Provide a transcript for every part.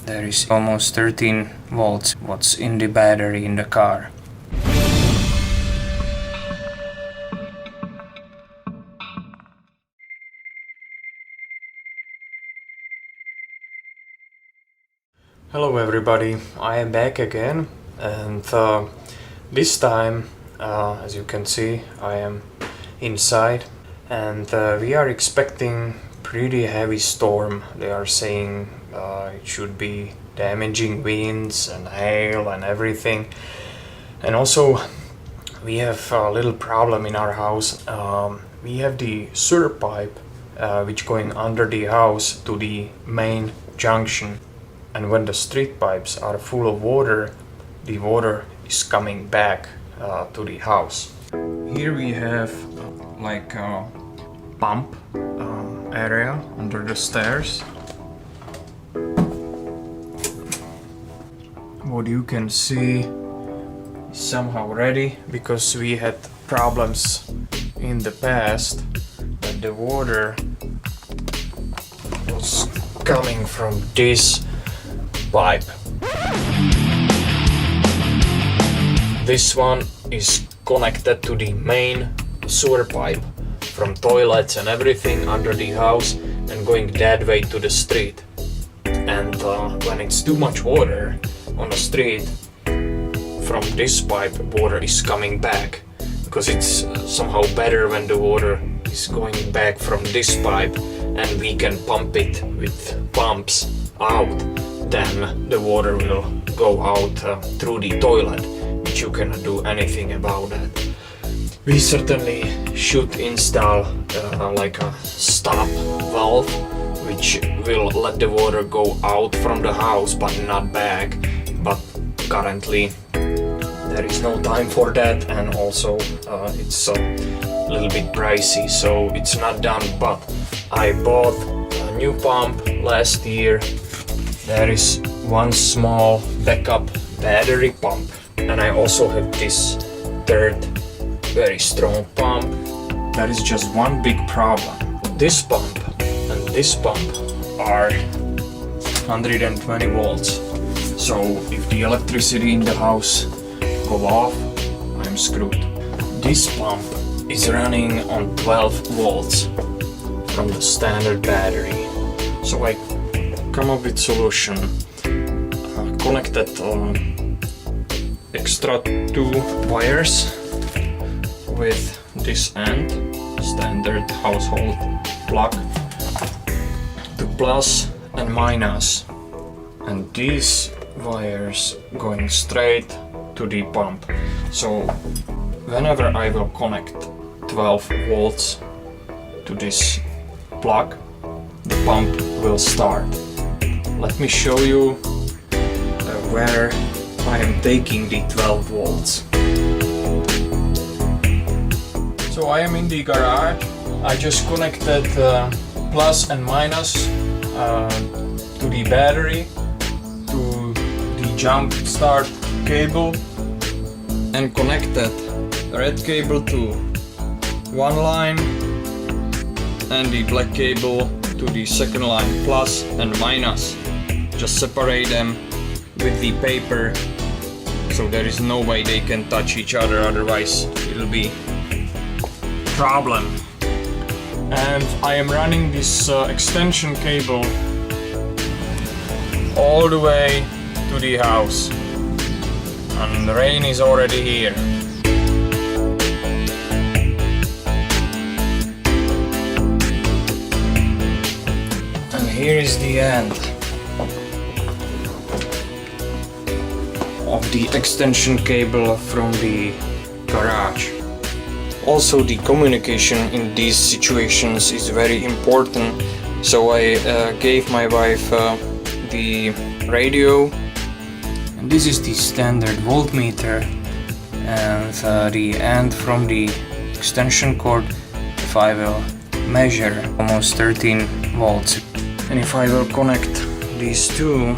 There is almost 13 volts what's in the battery in the car. Hello everybody, I am back again, and this time, as you can see, I am inside, and we are expecting pretty heavy storm. They are saying it should be damaging winds and hail and everything. And also we have a little problem in our house. We have the sewer pipe which going under the house to the main junction, and when the street pipes are full of water, the water is coming back to the house. Here we have like a pump area under the stairs. What you can see is somehow ready, because we had problems in the past that the water was coming from this pipe. This one is connected to the main sewer pipe from toilets and everything under the house and going that way to the street. And when it's too much water on the street, from this pipe water is coming back, because it's somehow better when the water is going back from this pipe and we can pump it with pumps out, then the water will go out through the toilet, which you cannot do anything about that. We certainly should install like a stop valve, which will let the water go out from the house but not back. But currently there is no time for that, and also it's a little bit pricey, so it's not done. But I bought a new pump last year. There is one small backup battery pump, and I also have this third very strong pump. There is just one big problem. This pump and this pump are 120 volts. So if the electricity in the house go off, I'm screwed. This pump is running on 12 volts from the standard battery. So I come up with solution. Connected extra 2 wires with this end, standard household plug, to plus and minus, and these wires going straight to the pump. So whenever I will connect 12 volts to this plug, the pump will start. Let me show you where I am taking the 12 volts. So I am in the garage. I just connected plus and minus to the battery, to the jump start cable, and connected the red cable to one line and the black cable to the second line, plus and minus. Just separate them with the paper, so there is no way they can touch each other, otherwise it'll be problem. And I am running this extension cable all the way to the house, and the rain is already here. And here is the end of the extension cable from the garage. Also, the communication in these situations is very important, so I gave my wife the radio, and this is the standard voltmeter, and the end from the extension cord, if I will measure, almost 13 volts, and if I will connect these two,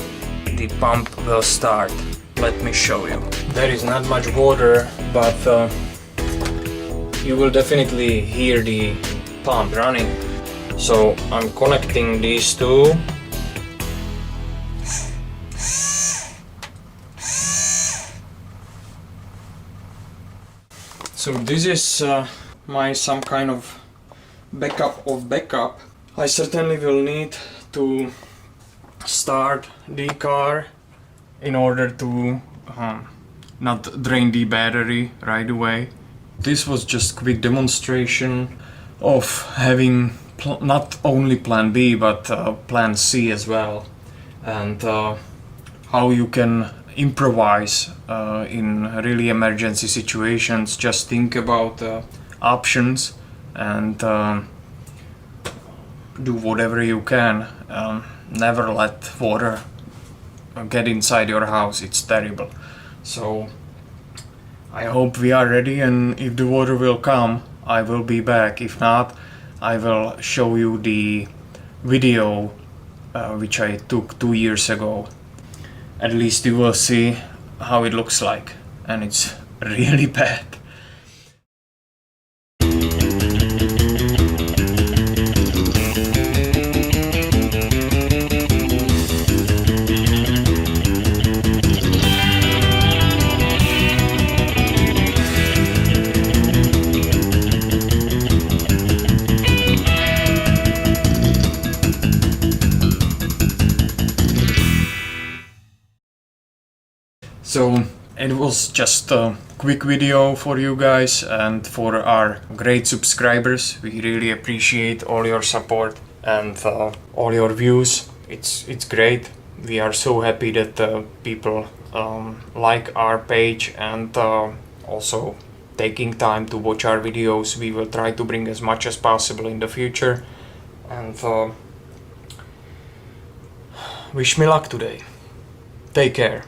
the pump will start. Let me show you. There is not much water, but you will definitely hear the pump running. So I'm connecting these two, So this is my some kind of backup. I certainly will need to start the car in order to not drain the battery right away. This was just quick demonstration of having not only plan B but plan C as well, and how you can improvise in really emergency situations. Just think about options and do whatever you can. Never let water get inside your house, it's terrible. So I hope we are ready, and if the water will come, I will be back. If not, I will show you the video which I took 2 years ago. At least you will see how it looks like, and it's really bad. So it was just a quick video for you guys and for our great subscribers. We really appreciate all your support and all your views. It's great. We are so happy that people like our page and also taking time to watch our videos. We will try to bring as much as possible in the future, and wish me luck today. Take care.